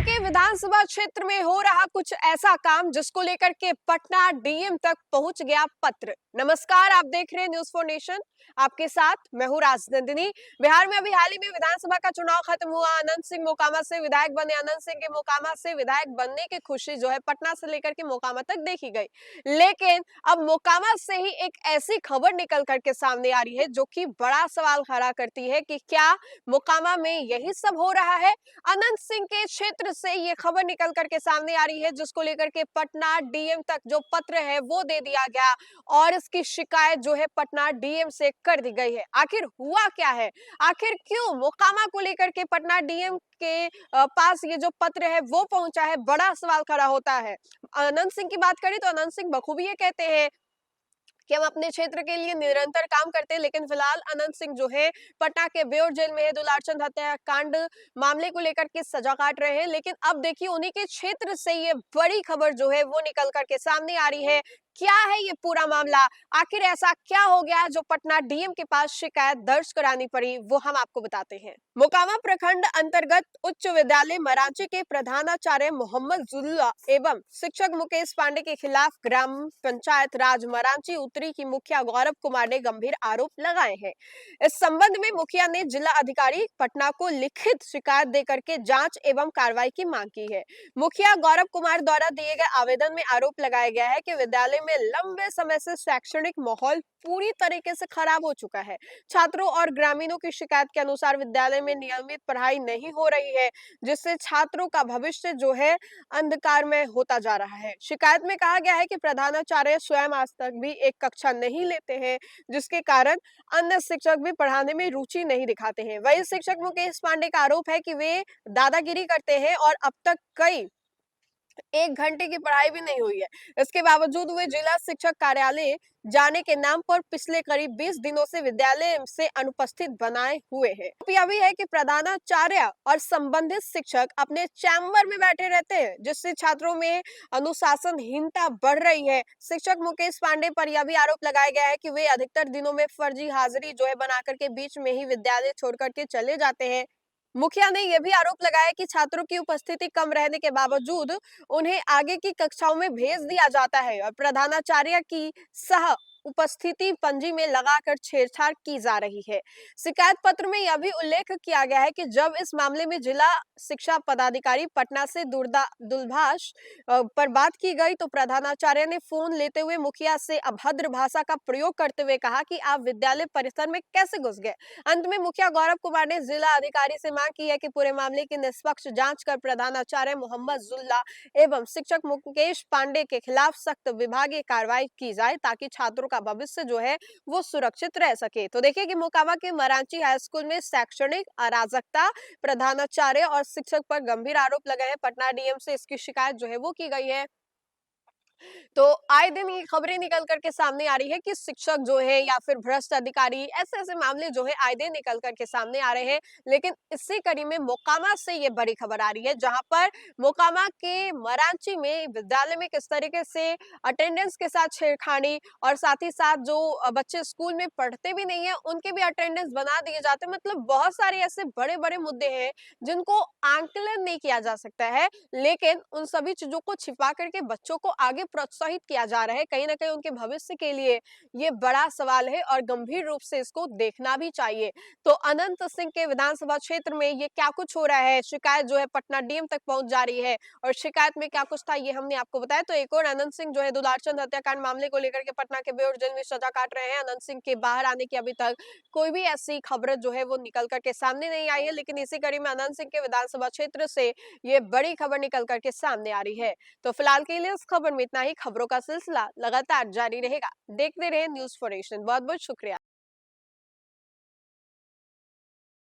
सिंह के विधानसभा क्षेत्र में हो रहा कुछ ऐसा काम जिसको लेकर के पटना डीएम तक पहुंच गया पत्र। नमस्कार, आप देख रहे हैं न्यूज़ फॉर नेशन। आपके साथ मैं हूं राजनंदिनी। बिहार में अभी हाल ही में विधानसभा का चुनाव खत्म हुआ। अनंत सिंह मोकामा से विधायक बने। अनंत सिंह के मोकामा से विधायक बनने की खुशी जो है पटना से लेकर के मोकामा तक देखी गई, लेकिन अब मोकामा से ही एक ऐसी खबर निकल करके सामने आ रही है जो कि बड़ा सवाल खड़ा करती है कि क्या मोकामा में यही सब हो रहा है। अनंत सिंह के क्षेत्र से ये खबर निकल करके सामने आ रही है जिसको लेकर के पटना डीएम तक जो पत्र है वो दे दिया गया और इसकी शिकायत जो है पटना डीएम से कर दी गई है। आखिर हुआ क्या है, आखिर क्यों मोकामा को लेकर के पटना डीएम के पास ये जो पत्र है वो पहुंचा है, बड़ा सवाल खड़ा होता है। अनंत सिंह की बात करें तो अनंत सिंह बखूबी ये कहते हैं कि हम अपने क्षेत्र के लिए निरंतर काम करते हैं, लेकिन फिलहाल अनंत सिंह जो है पटना के बेउर जेल में है। दुलारचंद हत्याकांड मामले को लेकर के सजा काट रहे हैं, लेकिन अब देखिए उन्हीं के क्षेत्र से ये बड़ी खबर जो है वो निकल करके सामने आ रही है। क्या है ये पूरा मामला, आखिर ऐसा क्या हो गया जो पटना डीएम के पास शिकायत दर्ज करानी पड़ी, वो हम आपको बताते हैं। मोकामा प्रखंड अंतर्गत उच्च विद्यालय मरांची के प्रधानाचार्य मोहम्मद जुल्ला एवं शिक्षक मुकेश पांडे के खिलाफ ग्राम पंचायत राज मरांची उत्तरी की मुखिया गौरव कुमार ने गंभीर आरोप लगाए हैं। इस संबंध में मुखिया ने जिला अधिकारी पटना को लिखित शिकायत देकर के जांच एवं कार्रवाई की मांग की है। मुखिया गौरव कुमार द्वारा दिए गए आवेदन में आरोप लगाया गया है कि विद्यालय में लंबे समय से शैक्षणिक माहौल पूरी तरीके से खराब हो चुका है। छात्रों और ग्रामीणों की शिकायत के अनुसार विद्यालय में नियमित पढ़ाई नहीं हो रही है, जिससे छात्रों का भविष्य जो है अंधकार में होता जा रहा है। शिकायत में कहा गया है कि प्रधानाचार्य स्वयं आज तक भी एक कक्षा नहीं लेते हैं, जिसके कारण अन्य शिक्षक भी पढ़ाने में रुचि नहीं दिखाते हैं। वही शिक्षक मुकेश पांडे का आरोप है कि वे दादागिरी करते हैं और अब तक कई 1 घंटे की पढ़ाई भी नहीं हुई है। इसके बावजूद वे जिला शिक्षक कार्यालय जाने के नाम पर पिछले करीब 20 दिनों से विद्यालय से अनुपस्थित बनाए हुए हैं। यह भी है कि प्रधानाचार्य और संबंधित शिक्षक अपने चैम्बर में बैठे रहते हैं, जिससे छात्रों में अनुशासनहीनता बढ़ रही है। शिक्षक मुकेश पांडे पर यह भी आरोप लगाया गया है कि वे अधिकतर दिनों में फर्जी हाजिरी जो है बनाकर के बीच में ही विद्यालय छोड़कर के चले जाते हैं। मुखिया ने यह भी आरोप लगाया कि छात्रों की उपस्थिति कम रहने के बावजूद उन्हें आगे की कक्षाओं में भेज दिया जाता है और प्रधानाचार्य की सह उपस्थिति पंजी में लगाकर छेड़छाड़ की जा रही है। शिकायत पत्र में यह भी उल्लेख किया गया है कि जब इस मामले में जिला शिक्षा पदाधिकारी पटना से दूरभाष पर बात की गई तो प्रधानाचार्य ने फोन लेते हुए मुखिया से अभद्र भाषा का प्रयोग करते हुए कहा कि आप विद्यालय परिसर में कैसे घुस गए। अंत में मुखिया गौरव कुमार ने जिला अधिकारी से मांग की है कि पूरे मामले की निष्पक्ष जांच कर प्रधानाचार्य मोहम्मद जुल्ला एवं शिक्षक मुकेश पांडे के खिलाफ सख्त विभागीय कार्रवाई की जाए ताकि छात्रों का भविष्य जो है वो सुरक्षित रह सके। तो देखिए कि मोकामा के मरांची हाई स्कूल में शैक्षणिक अराजकता, प्रधानाचार्य और शिक्षक पर गंभीर आरोप लगे हैं। पटना डीएम से इसकी शिकायत जो है वो की गई है। तो आए दिन ये खबरें निकल करके सामने आ रही है कि शिक्षक जो है या फिर भ्रष्ट अधिकारी, ऐसे ऐसे मामले जो है आए दिन निकल करके सामने आ रहे हैं। लेकिन इसी कड़ी में मोकामा से ये बड़ी खबर आ रही है, जहां पर मोकामा के मरांची में विद्यालय में किस तरीके से अटेंडेंस के साथ छेड़खानी और साथ ही साथ जो बच्चे स्कूल में पढ़ते भी नहीं है उनके भी अटेंडेंस बना दिए जाते हैं। मतलब बहुत सारे ऐसे बड़े बड़े मुद्दे हैं जिनको आंकलन नहीं किया जा सकता है, लेकिन उन सभी चीजों को छिपा करके बच्चों को आगे प्रोत्साहित किया जा रहा है। कहीं ना कहीं उनके भविष्य के लिए ये बड़ा सवाल है और गंभीर रूप से इसको देखना भी चाहिए। तो अनंत सिंह के विधानसभा क्षेत्र में ये क्या कुछ हो रहा है, शिकायत जो है पटना डीएम तक पहुंच जा रही है और शिकायत में क्या कुछ था ये हमने आपको बताया। तो एक और अनंत सिंह जो है दुलारचंद हत्याकांड मामले को लेकर के पटना के बेउर जेल में सजा काट रहे हैं। अनंत सिंह के बाहर आने की अभी तक कोई भी ऐसी खबर जो है वो निकल करके सामने नहीं आई है, लेकिन इसी कड़ी में अनंत सिंह के विधानसभा क्षेत्र से ये बड़ी खबर निकल करके सामने आ रही है। तो फिलहाल के लिए इस खबर में इतना ही। खबरों का सिलसिला लगातार जारी रहेगा। देखते रहे न्यूज़ फॉर नेशन। बहुत बहुत शुक्रिया।